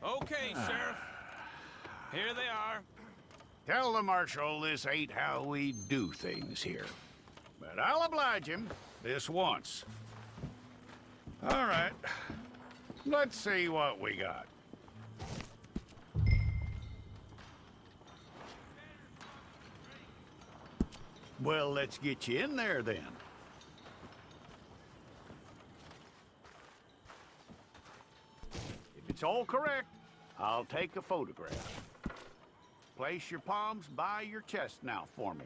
Okay, Sheriff. Here they are. Tell the Marshal this ain't how we do things here. But I'll oblige him this once. All right. Let's see what we got. Well, let's get you in there then. If it's all correct, I'll take a photograph. Place your palms by your chest now for me.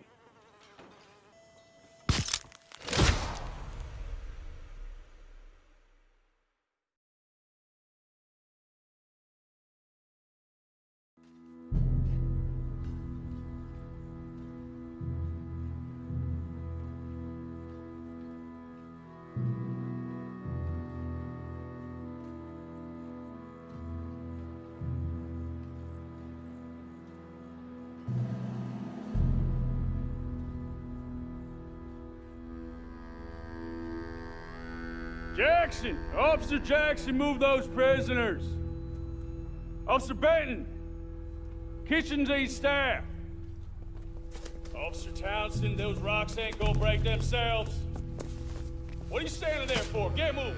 Jackson! Officer Jackson, move those prisoners! Officer Benton! Kitchens these staff! Officer Townsend, those rocks ain't gonna break themselves. What are you standing there for? Get moving!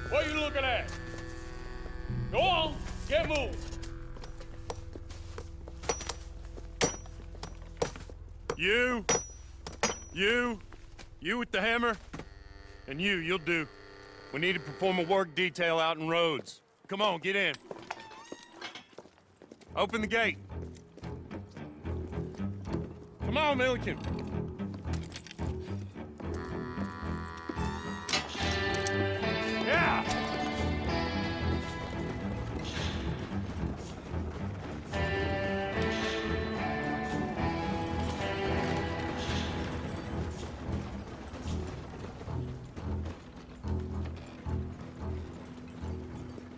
What are you looking at? Go on, get moving! You with the hammer? And you'll do. We need to perform a work detail out in Rhodes. Come on, get in. Open the gate. Come on, Milliken. Yeah!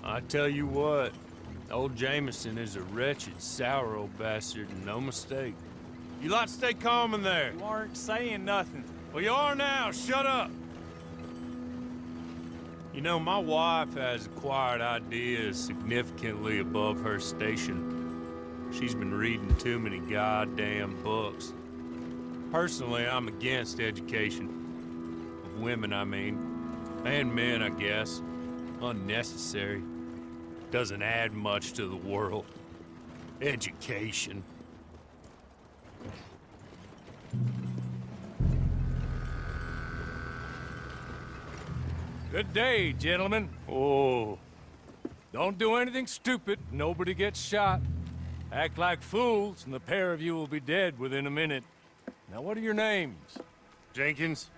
I tell you what, old Jameson is a wretched, sour old bastard, and no mistake. You lot stay calm in there. You aren't saying nothing. Well, you are now. Shut up. You know, my wife has acquired ideas significantly above her station. She's been reading too many goddamn books. Personally, I'm against education. Of women, I mean. And men, I guess. Unnecessary. Doesn't add much to the world. Education. Good day, gentlemen. Oh. Don't do anything stupid. Nobody gets shot. Act like fools, and the pair of you will be dead within a minute. Now, what are your names? Jenkins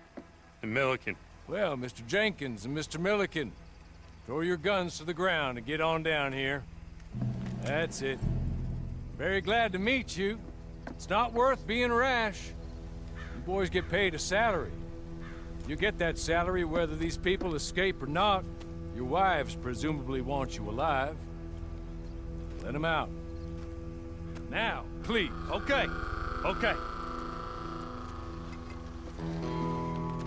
and Milliken. Well, Mr. Jenkins and Mr. Milliken, throw your guns to the ground and get on down here. That's it. Very glad to meet you. It's not worth being rash. You boys get paid a salary. You get that salary whether these people escape or not. Your wives presumably want you alive. Let them out. Now, please. Okay. Okay.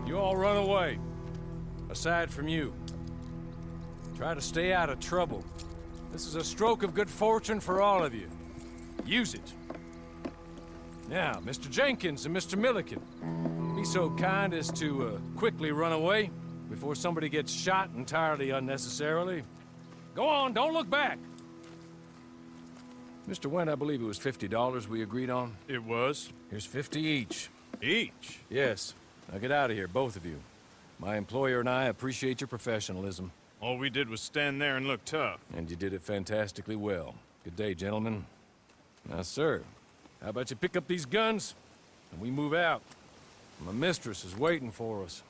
You all run away. Aside from you. Try to stay out of trouble. This is a stroke of good fortune for all of you. Use it. Now, Mr. Jenkins and Mr. Milliken, be so kind as to quickly run away before somebody gets shot entirely unnecessarily. Go on, don't look back. Mr. Wendt, I believe it was $50 we agreed on. It was. Here's 50 each. Each? Yes. Now get out of here, both of you. My employer and I appreciate your professionalism. All we did was stand there and look tough. And you did it fantastically well. Good day, gentlemen. Now, sir, how about you pick up these guns, and we move out? My mistress is waiting for us.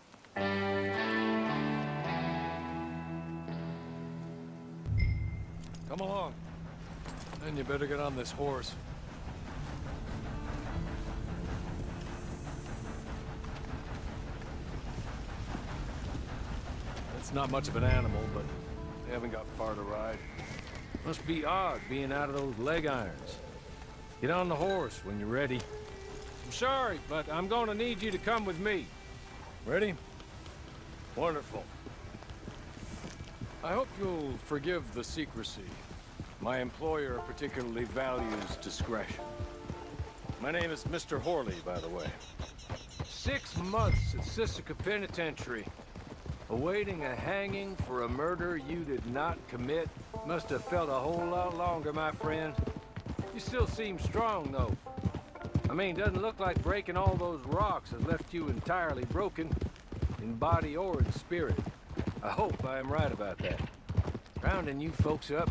Come along. Then you better get on this horse. It's not much of an animal, but they haven't got far to ride. Must be odd being out of those leg irons. Get on the horse when you're ready. I'm sorry, but I'm going to need you to come with me. Ready? Wonderful. I hope you'll forgive the secrecy. My employer particularly values discretion. My name is Mr. Horley, by the way. 6 months at Sisika Penitentiary, awaiting a hanging for a murder you did not commit. Must have felt a whole lot longer, my friend. You still seem strong, though. I mean, doesn't look like breaking all those rocks has left you entirely broken, in body or in spirit. I hope I am right about that. Rounding you folks up,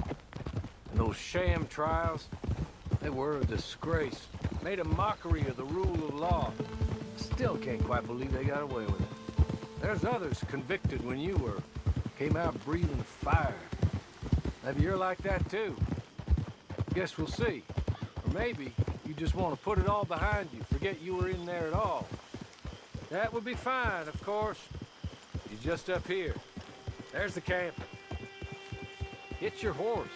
and those sham trials, they were a disgrace. Made a mockery of the rule of law. Still can't quite believe they got away with it. There's others convicted when you were. Came out breathing fire. Maybe you're like that too. Guess we'll see. Or maybe you just want to put it all behind you, forget you were in there at all. That would be fine, of course. You're just up here. There's the camp. Get your horse.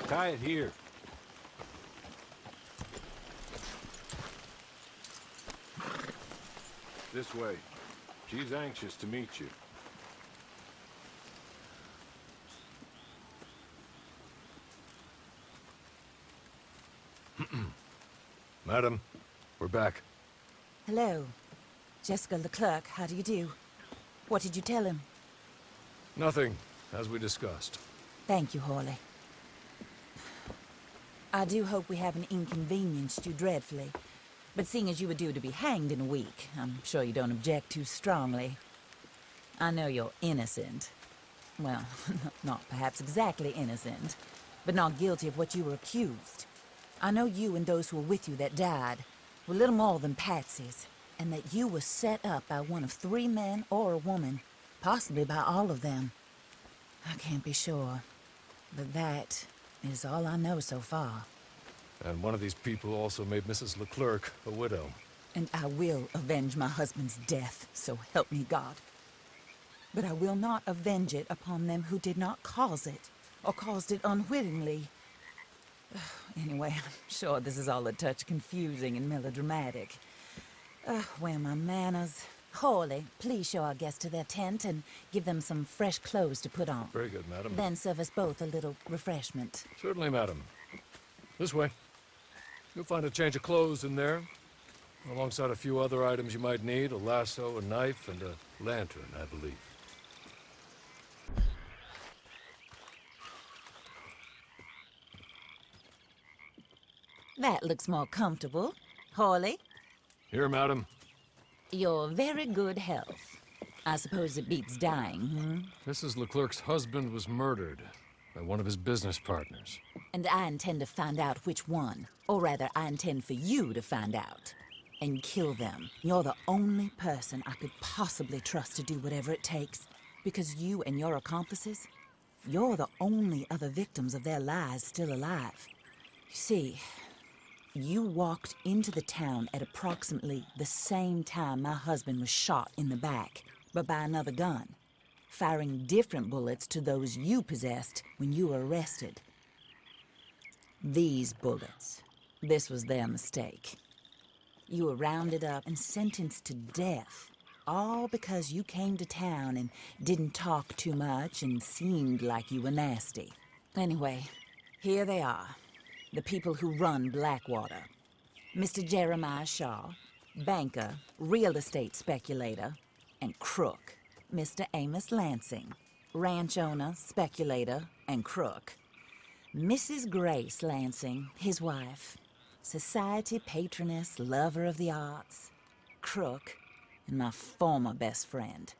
Tie it here. This way. She's anxious to meet you. Madam, we're back. Hello. Jessica Leclerc, how do you do? What did you tell him? Nothing, as we discussed. Thank you, Horley. I do hope we haven't inconvenienced you dreadfully. But seeing as you were due to be hanged in a week, I'm sure you don't object too strongly. I know you're innocent. Well, not perhaps exactly innocent, but not guilty of what you were accused. I know you and those who were with you that died were little more than patsies, and that you were set up by one of 3 men or a woman, possibly by all of them. I can't be sure, but that is all I know so far. And one of these people also made Mrs. Leclerc a widow. And I will avenge my husband's death, so help me God. But I will not avenge it upon them who did not cause it, or caused it unwittingly. Anyway, I'm sure this is all a touch confusing and melodramatic. Where are my manners? Horley, please show our guests to their tent and give them some fresh clothes to put on. Very good, madam. Then serve us both a little refreshment. Certainly, madam. This way. You'll find a change of clothes in there, alongside a few other items you might need, a lasso, a knife, and a lantern, I believe. That looks more comfortable. Horley, Here, madam. your very good health. I suppose it beats dying, hmm? Mrs. Leclerc's husband was murdered by one of his business partners. And I intend to find out which one. Or rather, I intend for you to find out. And kill them. You're the only person I could possibly trust to do whatever it takes. Because you and your accomplices, you're the only other victims of their lies still alive. You see, you walked into the town at approximately the same time my husband was shot in the back, but by another gun, firing different bullets to those you possessed when you were arrested. These bullets, this was their mistake. You were rounded up and sentenced to death, all because you came to town and didn't talk too much and seemed like you were nasty. Anyway, here they are. The people who run Blackwater. Mr. Jeremiah Shaw, banker, real estate speculator, and crook. Mr. Amos Lansing, ranch owner, speculator, and crook. Mrs. Grace Lansing, his wife, society patroness, lover of the arts, crook, and my former best friend.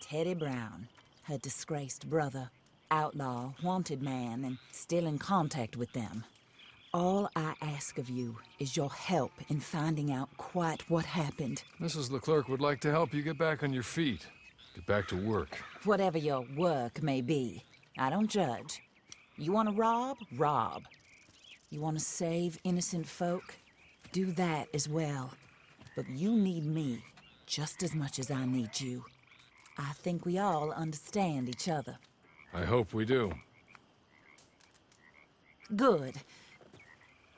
Teddy Brown, her disgraced brother, outlaw, wanted man, and still in contact with them. All I ask of you is your help in finding out quite what happened. Mrs. Leclerc would like to help you get back on your feet. Get back to work. Whatever your work may be, I don't judge. You want to rob? Rob. You want to save innocent folk? Do that as well. But you need me just as much as I need you. I think we all understand each other. I hope we do. Good.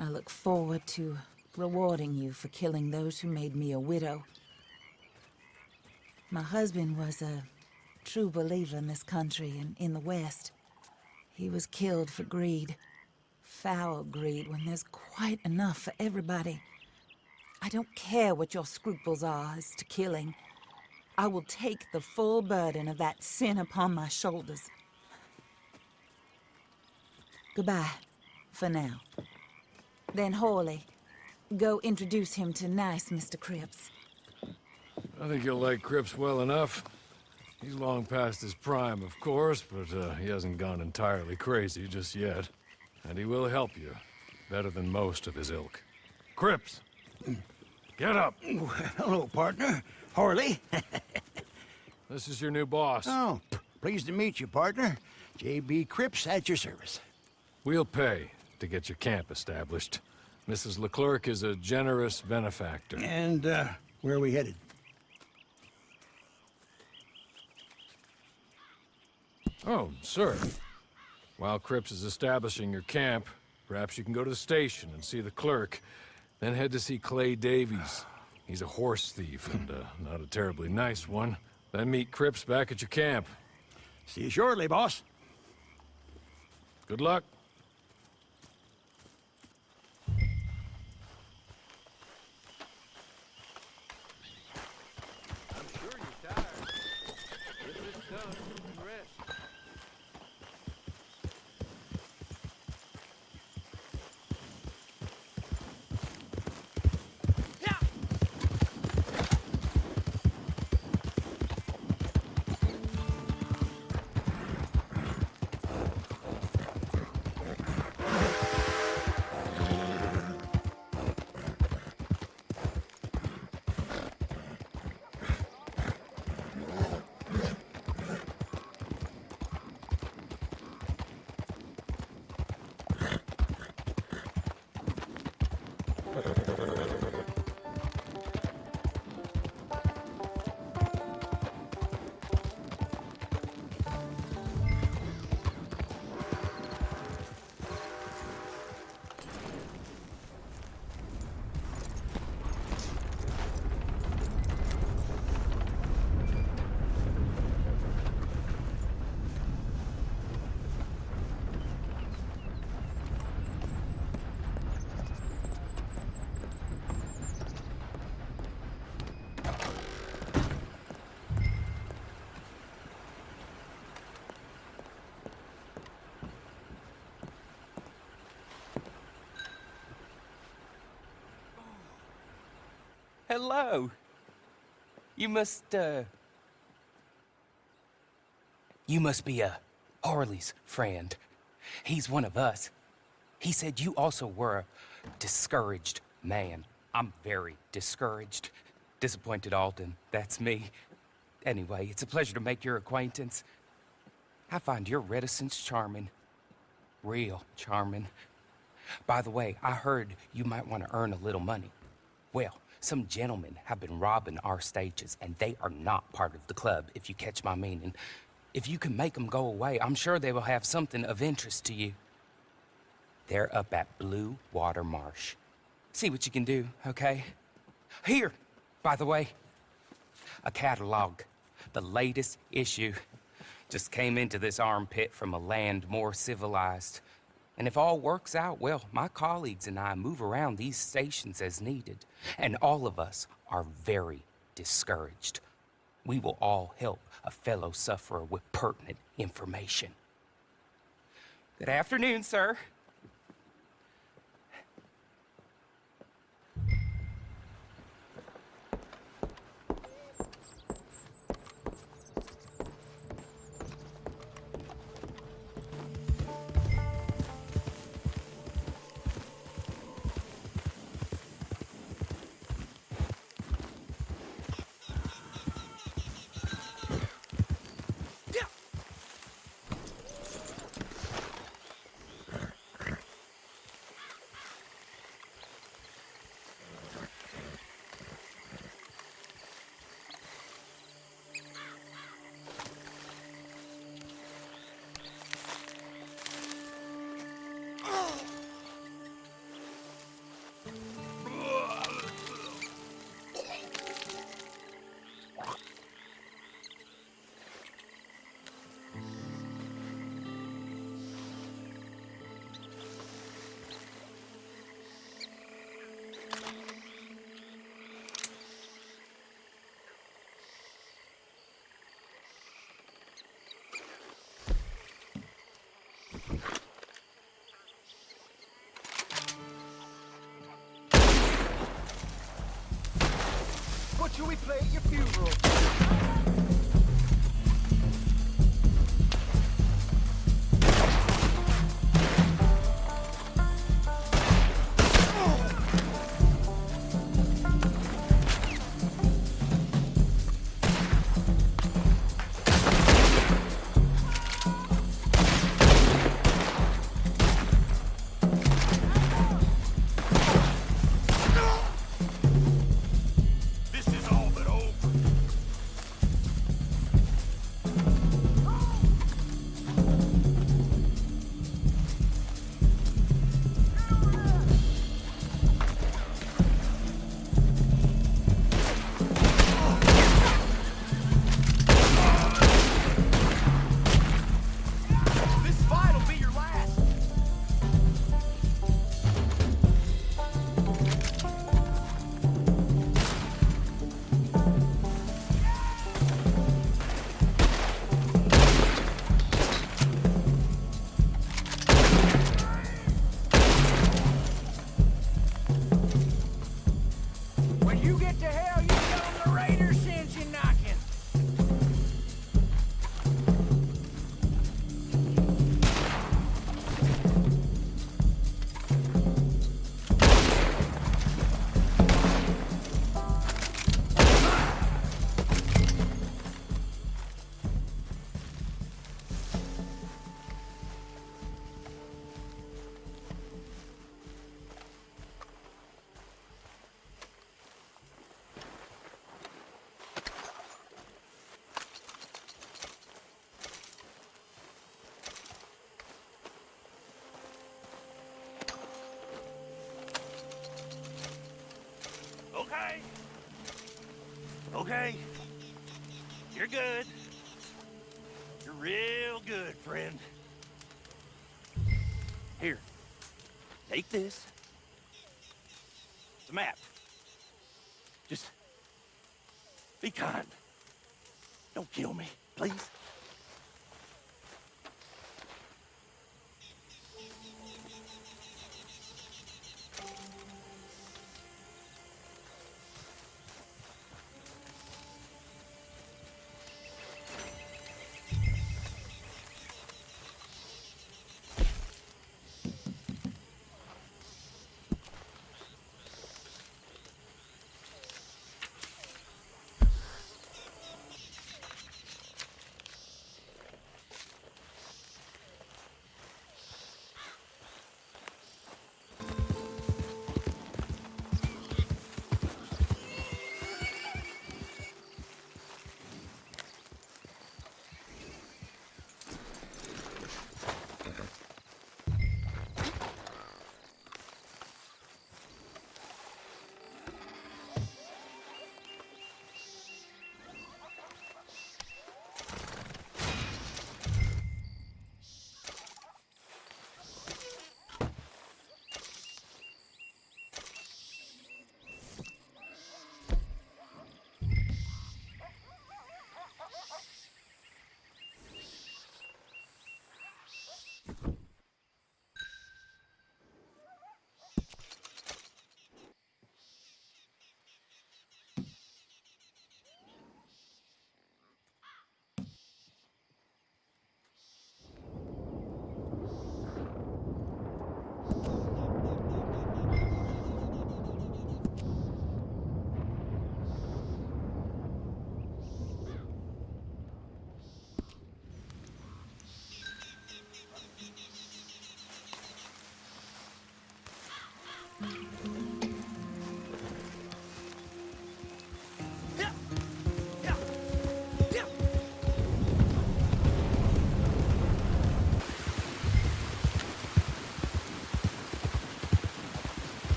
I look forward to rewarding you for killing those who made me a widow. My husband was a true believer in this country and in the West. He was killed for greed. Foul greed when there's quite enough for everybody. I don't care what your scruples are as to killing. I will take the full burden of that sin upon my shoulders. Goodbye, for now. Then Hawley, go introduce him to nice Mr. Cripps. I think you'll like Cripps well enough. He's long past his prime, of course, but he hasn't gone entirely crazy just yet. And he will help you, better than most of his ilk. Cripps! Get up! Hello, partner. Harley. This is your new boss. Oh, pleased to meet you, partner. J.B. Cripps at your service. We'll pay to get your camp established. Mrs. Leclerc is a generous benefactor. And, where are we headed? Oh, sir. While Cripps is establishing your camp, perhaps you can go to the station and see the clerk, then head to see Clay Davies. He's a horse thief, and not a terribly nice one. Then meet Cripps back at your camp. See you shortly, boss. Good luck. Hello. You must be Harley's friend. He's one of us. He said you also were a discouraged man. I'm very discouraged. Disappointed Alden, that's me. Anyway, it's a pleasure to make your acquaintance. I find your reticence charming. Real charming. By the way, I heard you might want to earn a little money. Well, some gentlemen have been robbing our stages, and they are not part of the club, if you catch my meaning. If you can make them go away, I'm sure they will have something of interest to you. They're up at Blue Water Marsh. See what you can do, okay? Here, by the way, a catalog. The latest issue. Just came into this armpit from a land more civilized. And if all works out, well, my colleagues and I move around these stations as needed. And all of us are very discouraged. We will all help a fellow sufferer with pertinent information. Good afternoon, sir. till we play at your funeral. This is all but over. This fight'll be your last. When you get to hell, you tell them the Raiders sends you knocking. Okay. Okay. You're good. You're real good, friend. Here. Take this. It's a map. Just be kind. Don't kill me, please.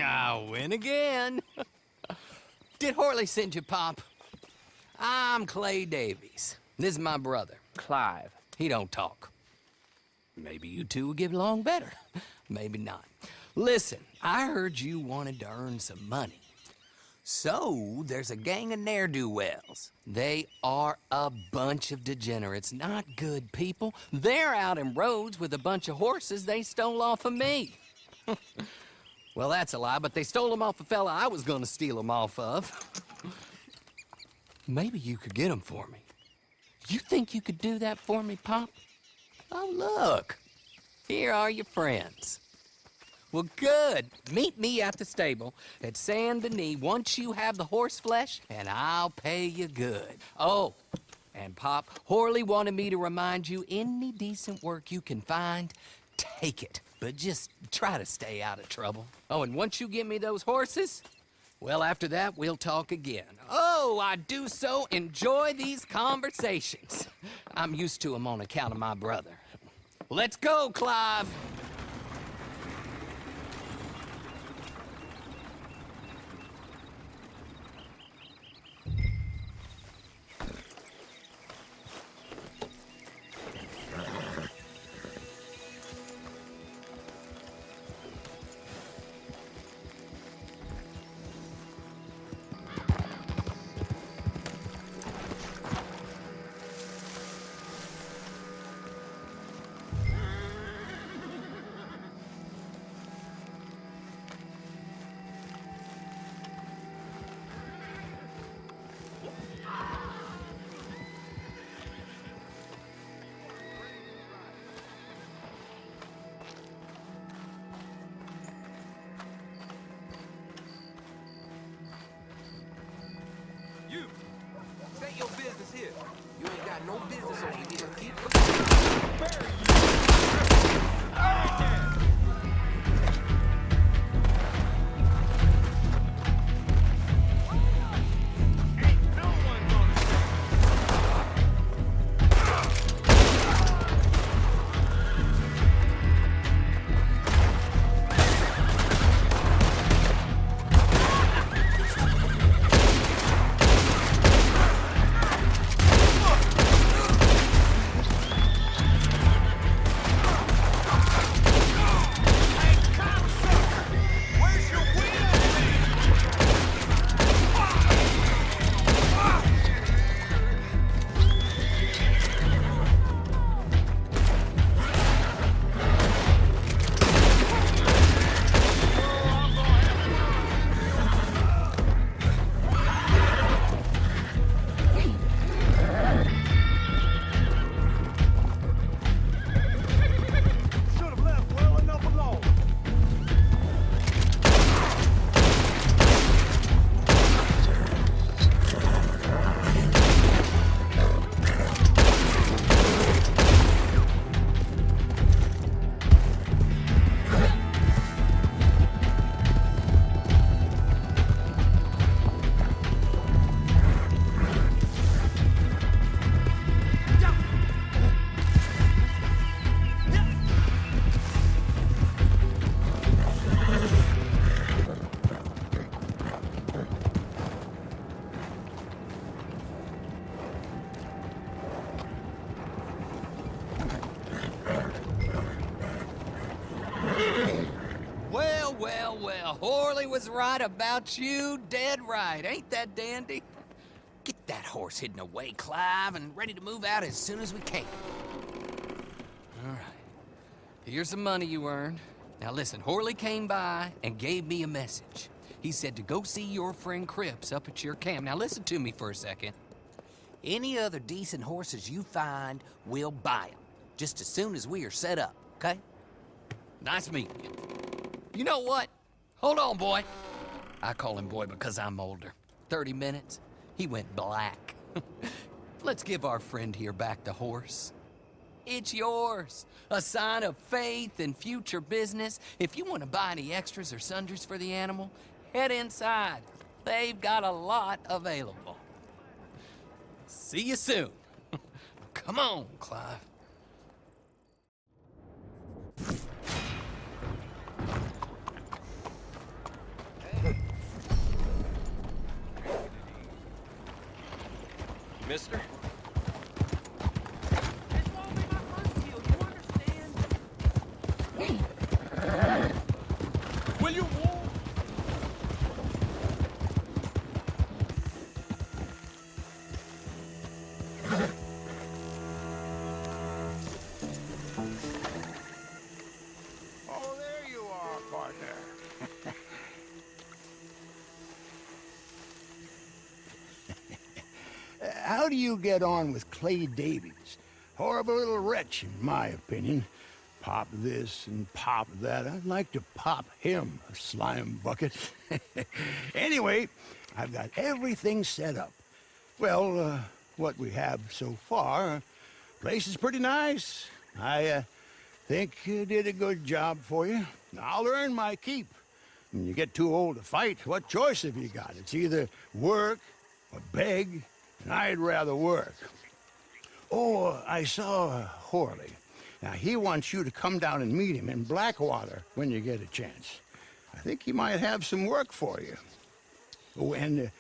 I win again. Did Horley send you, Pop? I'm Clay Davies. This is my brother, Clive. He don't talk. Maybe you two will get along better. Maybe not. Listen, I heard you wanted to earn some money. So, there's a gang of ne'er-do-wells. They are a bunch of degenerates, not good people. They're out in roads with a bunch of horses they stole off of me. Well, that's a lie, but they stole them off a fella I was gonna steal them off of. Maybe you could get them for me. You think you could do that for me, Pop? Oh, look. Here are your friends. Well, good. Meet me at the stable at Saint Denis once you have the horse flesh, and I'll pay you good. Oh, and Pop, Horley wanted me to remind you, any decent work you can find, take it. But just try to stay out of trouble. Oh, and once you give me those horses, well, after that, we'll talk again. Oh, I do so enjoy these conversations. I'm used to them on account of my brother. Let's go, Clive. You! State your business here. You ain't got no business over here. Keep bury you! All right, then. Ain't no one gonna Well, Horley was right about you, dead right. Ain't that dandy? Get that horse hidden away, Clive, and ready to move out as soon as we can. All right. Here's the money you earned. Now listen, Horley came by and gave me a message. He said to go see your friend Cripps up at your camp. Now listen to me for a second. Any other decent horses you find, we'll buy them. Just as soon as we are set up, okay? Nice meeting you. You know what? Hold on, boy. I call him boy because I'm older. 30 minutes, he went black. Let's give our friend here back the horse. It's yours. A sign of faith and future business. If you want to buy any extras or sundries for the animal, head inside. They've got a lot available. See you soon. Come on, Clive. Mister? This won't be my first kill, you understand? Will you walk? how do you get on with Clay Davies? Horrible little wretch, in my opinion. Pop this and pop that. I'd like to pop him, a slime bucket. Anyway, I've got everything set up. Well, what we have so far, place is pretty nice. I think you did a good job for you. I'll earn my keep. When you get too old to fight, what choice have you got? It's either work or beg, and I'd rather work. Oh, I saw Horley. Now, he wants you to come down and meet him in Blackwater when you get a chance. I think he might have some work for you. Oh, and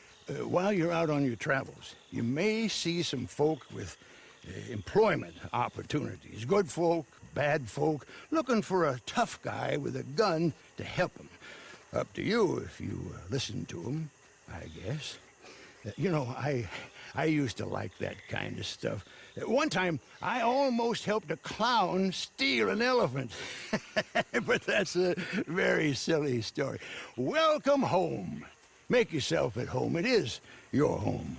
while you're out on your travels, you may see some folk with employment opportunities. Good folk, bad folk, looking for a tough guy with a gun to help them. Up to you if you listen to them, I guess. You know, I used to like that kind of stuff. One time, I almost helped a clown steal an elephant. But that's a very silly story. Welcome home. Make yourself at home. It is your home.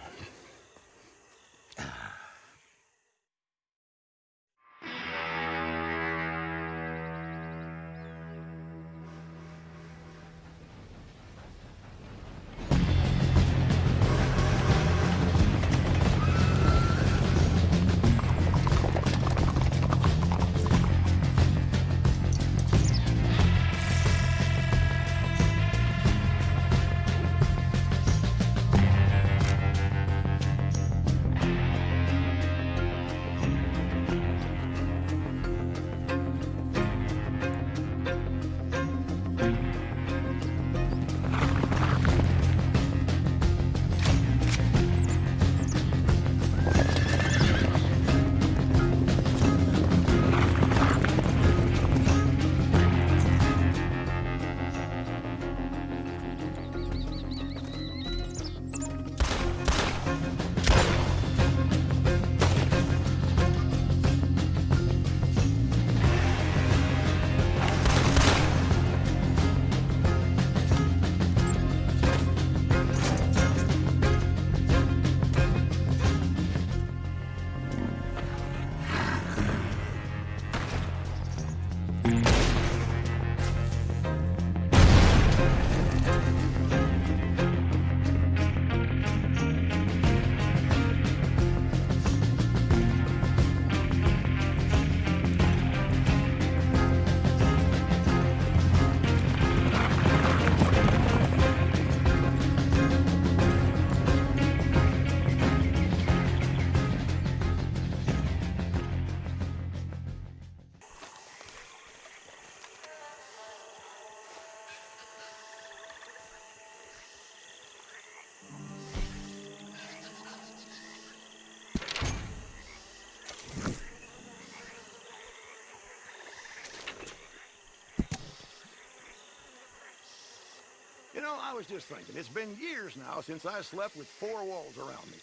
You know, I was just thinking, it's been years now since I slept with 4 walls around me.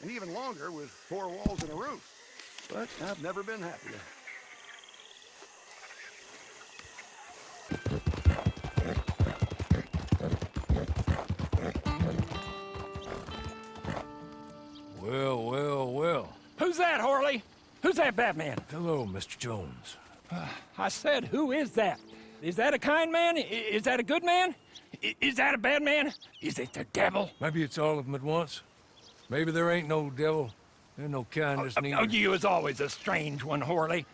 And even longer with 4 walls and a roof. But I've never been happier. Well, well, well. Who's that, Harley? Who's that Batman? Hello, Mr. Jones. I said, who is that? Is that a kind man? Is that a good man? Is that a bad man? Is it the devil? Maybe it's all of them at once. Maybe there ain't no devil. There's no kindness neither. Oh, you is always a strange one, Harley.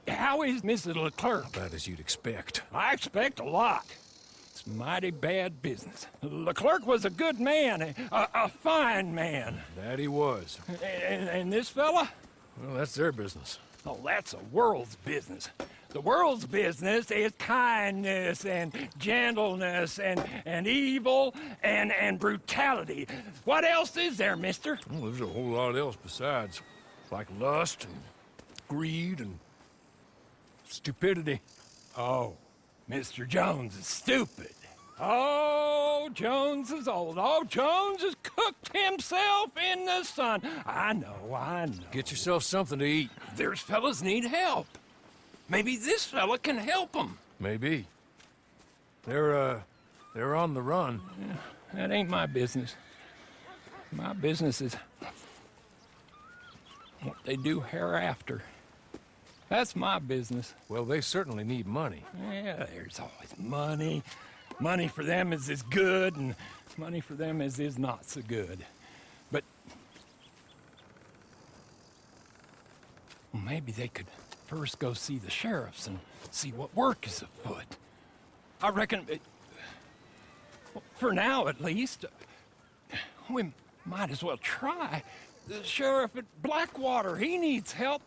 How is Mrs. Leclerc? About as you'd expect. I expect a lot. It's mighty bad business. Leclerc was a good man, a fine man. That he was. And this fella? Well, that's their business. Oh, that's the world's business. The world's business is kindness and gentleness and evil and brutality. What else is there, mister? Well, there's a whole lot else besides. Like lust and greed and stupidity. Oh, Mr. Jones is stupid. Oh, Jones is old. Oh, Jones has cooked himself in the sun. I know. Get yourself something to eat. There's fellas need help. Maybe this fella can help them. Maybe. They're on the run. That ain't my business. My business is what they do hereafter. That's my business. Well, they certainly need money. Yeah, there's always money. Money for them is as good, and money for them is not so good. But well, maybe they could first go see the sheriffs and see what work is afoot. I reckon, for now at least, we might as well try. The sheriff at Blackwater, he needs help.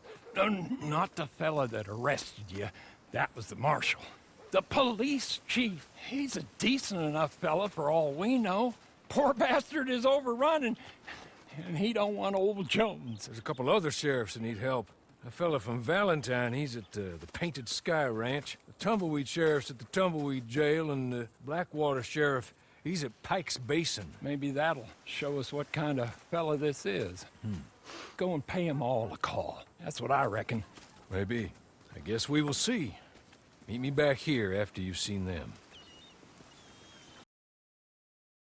Not the fella that arrested you. That was the marshal. The police chief. He's a decent enough fella for all we know. Poor bastard is overrun, and he don't want old Jones. There's a couple other sheriffs that need help. A fella from Valentine, he's at the Painted Sky Ranch. The Tumbleweed sheriff's at the Tumbleweed Jail, and the Blackwater sheriff, he's at Pike's Basin. Maybe that'll show us what kind of fella this is. Go and pay 'em all a call. That's what I reckon. Maybe. I guess we will see. Meet me back here after you've seen them.